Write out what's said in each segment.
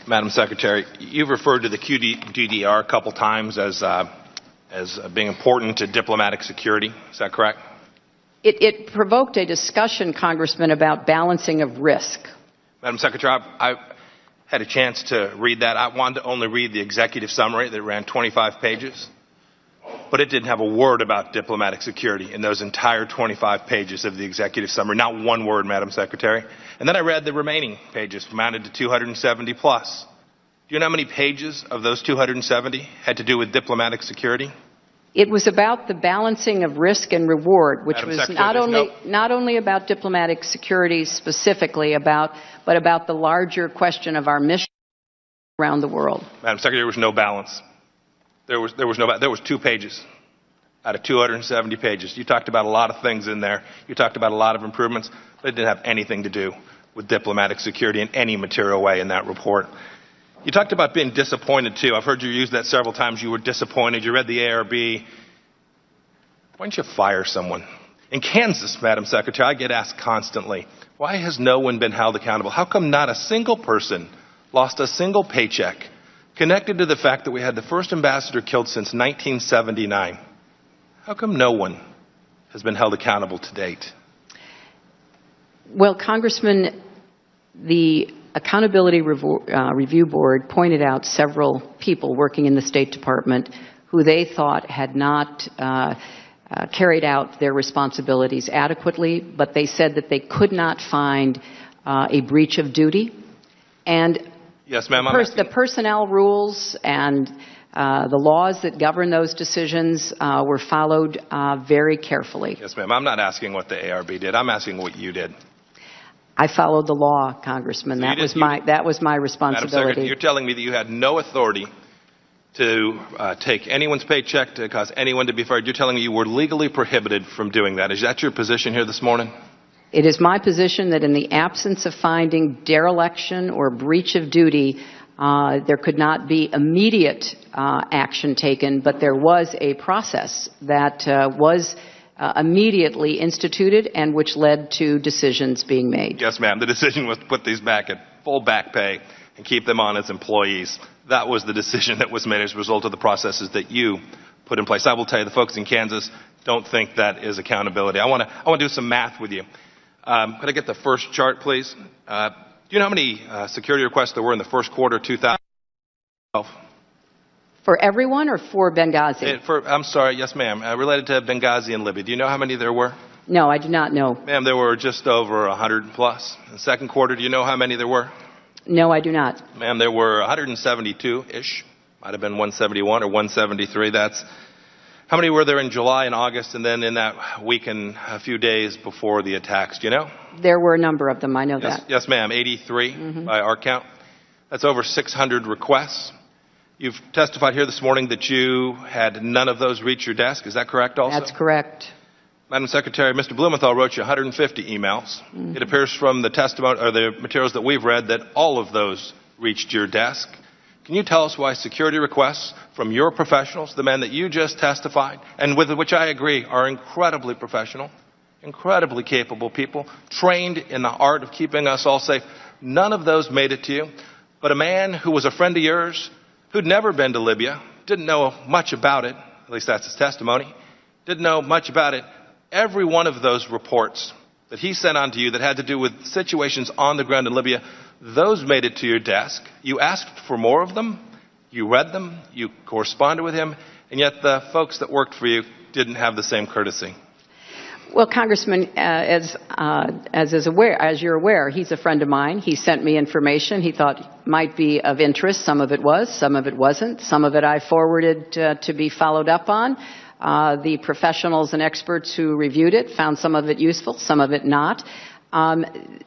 Madam Secretary, you've referred to the QDDR a couple times as being important to diplomatic security. Is that correct? It provoked a discussion, Congressman, about balancing of risk. Madam Secretary, I had a chance to read that. I wanted to only read the executive summary that ran 25 pages, but it didn't have a word about diplomatic security in those entire 25 pages of the executive summary. Not one word, Madam Secretary. And then I read the remaining pages, amounted to 270 plus. Do you know how many pages of those 270 had to do with diplomatic security? It was about the balancing of risk and reward, which Madam was Secretary, not only about diplomatic security specifically, but about the larger question of our mission around the world. Madam Secretary, there was no balance. There was 2 pages out of 270 pages. You talked about a lot of things in there. You talked about a lot of improvements, but it didn't have anything to do with diplomatic security in any material way in that report. You talked about being disappointed, too. I've heard you use that several times. You were disappointed. You read the ARB. Why don't you fire someone? In Kansas, Madam Secretary, I get asked constantly, why has no one been held accountable? How come not a single person lost a single paycheck connected to the fact that we had the first ambassador killed since 1979? How come no one has been held accountable to date? Well, Congressman, the Accountability Review Board pointed out several people working in the State Department who they thought had not carried out their responsibilities adequately, but they said that they could not find a breach of duty. And yes, ma'am, the personnel rules and the laws that govern those decisions were followed very carefully. Yes, ma'am. I'm not asking what the ARB did. I'm asking what you did. I followed the law, Congressman. So that was my responsibility. Madam Secretary, you're telling me that you had no authority to take anyone's paycheck to cause anyone to be fired. You're telling me you were legally prohibited from doing that. Is that your position here this morning? It is my position that in the absence of finding dereliction or breach of duty, there could not be immediate action taken, but there was a process that was immediately instituted and which led to decisions being made. Yes, ma'am. The decision was to put these back at full back pay and keep them on as employees. That was the decision that was made as a result of the processes that you put in place. I will tell you, the folks in Kansas don't think that is accountability. I want to do some math with you. Could I get the first chart, please? Do you know how many security requests there were in the first quarter of 2012? For everyone or for Benghazi? I'm sorry, yes, ma'am. Related to Benghazi and Libya. Do you know how many there were? No, I do not know. Ma'am, there were just over 100 plus. In the second quarter, do you know how many there were? No, I do not. Ma'am, there were 172-ish. Might have been 171 or 173. That's how many were there in July and August, and then in that week and a few days before the attacks? Do you know? There were a number of them. I know that. Yes, ma'am. 83 by our count. That's over 600 requests. You've testified here this morning that you had none of those reach your desk. Is that correct also? That's correct. Madam Secretary, Mr. Blumenthal wrote you 150 emails. It appears from the testimony or the materials that we've read that all of those reached your desk. Can you tell us why security requests from your professionals, the men that you just testified, and with which I agree are incredibly professional, incredibly capable people, trained in the art of keeping us all safe, none of those made it to you, but a man who was a friend of yours, who'd never been to Libya, didn't know much about it, at least that's his testimony, didn't know much about it. Every one of those reports that he sent on to you that had to do with situations on the ground in Libya, those made it to your desk. You asked for more of them. You read them. You corresponded with him. And yet the folks that worked for you didn't have the same courtesy. Well, Congressman, as you're aware, he's a friend of mine. He sent me information he thought might be of interest. Some of it was, some of it wasn't. Some of it I forwarded to be followed up on. The professionals and experts who reviewed it found some of it useful, some of it not.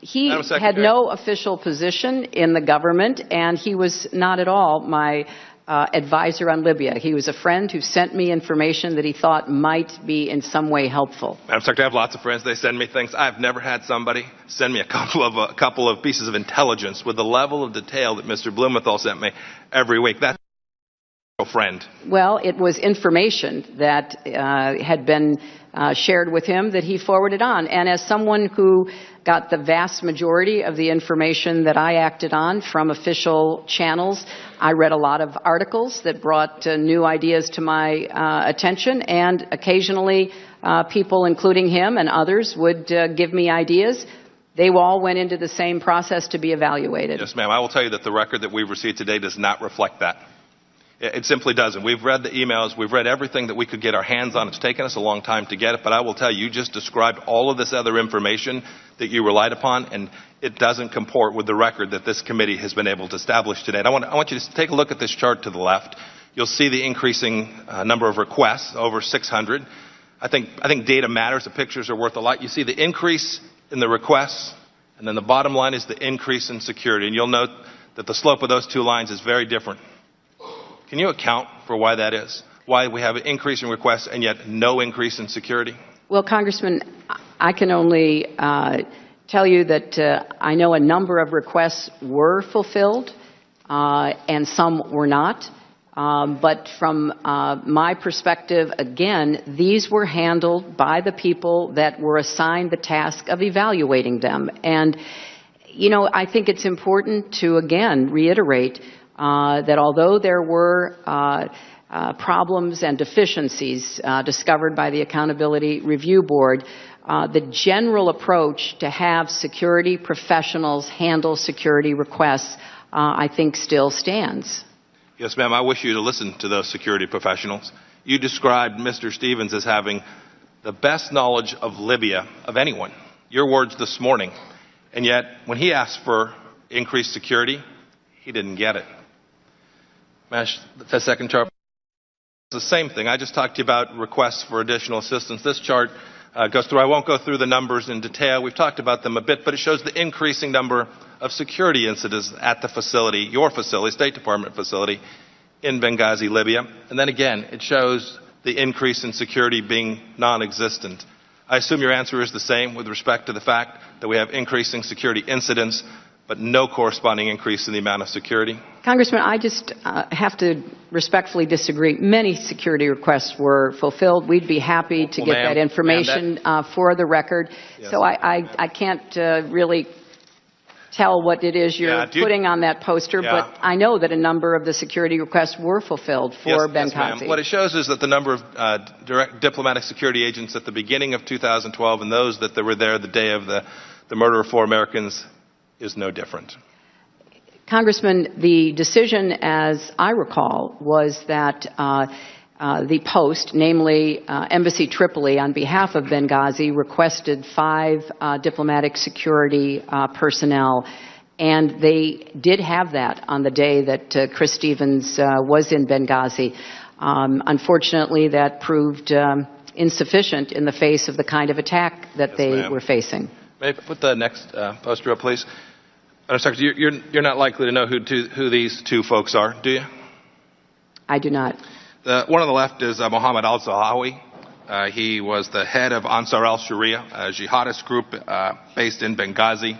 He had no official position in the government, and he was not at all my advisor on Libya. He was a friend who sent me information that he thought might be in some way helpful. Madam Secretary, I have lots of friends. They send me things. I've never had somebody send me a couple of pieces of intelligence with the level of detail that Mr. Blumenthal sent me every week. That's a friend. Well, it was information that had been shared with him that he forwarded on. And as someone who got the vast majority of the information that I acted on from official channels. I read a lot of articles that brought new ideas to my attention, and occasionally people, including him and others, would give me ideas. They all went into the same process to be evaluated. Yes, ma'am. I will tell you that the record that we've received today does not reflect that. It simply doesn't. We've read the emails. We've read everything that we could get our hands on. It's taken us a long time to get it, but I will tell you, you just described all of this other information that you relied upon, and it doesn't comport with the record that this committee has been able to establish today. And I want you to take a look at this chart to the left. You'll see the increasing number of requests, over 600. I think data matters. The pictures are worth a lot. You see the increase in the requests, and then the bottom line is the increase in security. And you'll note that the slope of those two lines is very different. Can you account for why that is? Why we have an increase in requests and yet no increase in security? Well, Congressman, I can only tell you that I know a number of requests were fulfilled and some were not. But from my perspective, again, these were handled by the people that were assigned the task of evaluating them. And, you know, I think it's important to, again, reiterate that although there were problems and deficiencies discovered by the Accountability Review Board, the general approach to have security professionals handle security requests, I think, still stands. Yes, ma'am. I wish you to listen to those security professionals. You described Mr. Stevens as having the best knowledge of Libya of anyone. Your words this morning. And yet, when he asked for increased security, he didn't get it. The second chart. It's the same thing. I just talked to you about requests for additional assistance. This chart goes through. I won't go through the numbers in detail. We've talked about them a bit, but it shows the increasing number of security incidents at the facility, your facility, State Department facility in Benghazi, Libya. And then again, it shows the increase in security being non-existent. I assume your answer is the same with respect to the fact that we have increasing security incidents, but no corresponding increase in the amount of security? Congressman, I just have to respectfully disagree. Many security requests were fulfilled. We'd be happy to get that information for the record. Yes. So I can't really tell what it is you're putting on that poster, but I know that a number of the security requests were fulfilled for Benghazi. Yes, what it shows is that the number of direct diplomatic security agents at the beginning of 2012 and those that were there the day of the murder of 4 Americans is no different. Congressman, the decision, as I recall, was that the Post, namely Embassy Tripoli, on behalf of Benghazi, requested 5 diplomatic security personnel, and they did have that on the day that Chris Stevens was in Benghazi. Unfortunately, that proved insufficient in the face of the kind of attack that they were facing. May I put the next poster up, please? Secretary, you're not likely to know who these 2 folks are, do you? I do not. The one on the left is Mohammed al-Zahawi. He was the head of Ansar al-Sharia, a jihadist group based in Benghazi.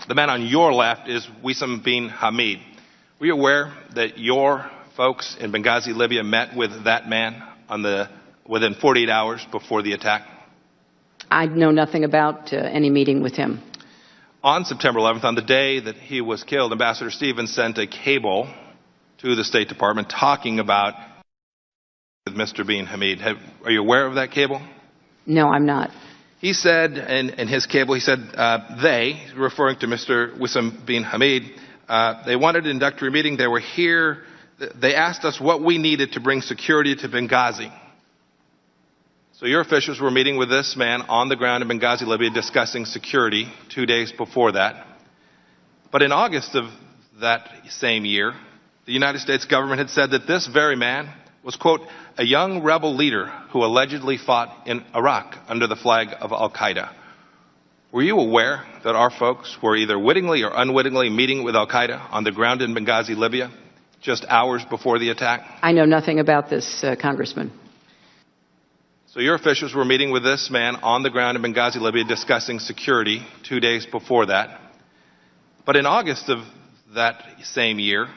The man on your left is Wissam bin Hamid. Were you aware that your folks in Benghazi, Libya, met with that man within 48 hours before the attack? I know nothing about any meeting with him. On September 11th, on the day that he was killed, Ambassador Stevens sent a cable to the State Department talking about Mr. bin Hamid. Are you aware of that cable? No, I'm not. He said in his cable, he said they, referring to Mr. Wissam bin Hamid, they wanted an introductory meeting. They were here. They asked us what we needed to bring security to Benghazi. So your officials were meeting with this man on the ground in Benghazi, Libya, discussing security 2 days before that. But in August of that same year, the United States government had said that this very man was, quote, a young rebel leader who allegedly fought in Iraq under the flag of al-Qaeda. Were you aware that our folks were either wittingly or unwittingly meeting with al-Qaeda on the ground in Benghazi, Libya, just hours before the attack? I know nothing about this, Congressman. So your officials were meeting with this man on the ground in Benghazi, Libya, discussing security 2 days before that. But in August of that same year,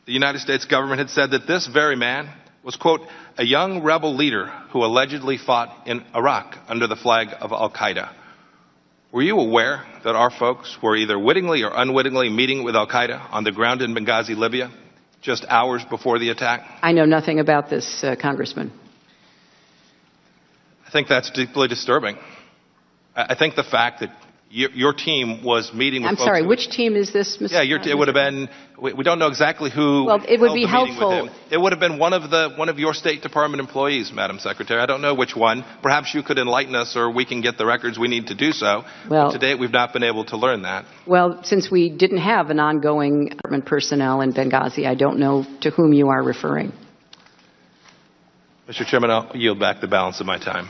the United States government had said that this very man was, quote, a young rebel leader who allegedly fought in Iraq under the flag of al-Qaeda. Were you aware that our folks were either wittingly or unwittingly meeting with al-Qaeda on the ground in Benghazi, Libya, just hours before the attack? I know nothing about this, Congressman. I think that's deeply disturbing. I think the fact that your team was meeting with I'm folks... sorry, which team is this, Mr. Yeah, it would have been... We don't know exactly who... Well, it would be held the meeting helpful... with him. It would have been one of your State Department employees, Madam Secretary. I don't know which one. Perhaps you could enlighten us, or we can get the records we need to do so. Well, but to date, we've not been able to learn that. Well, since we didn't have an ongoing department personnel in Benghazi, I don't know to whom you are referring. Mr. Chairman, I'll yield back the balance of my time.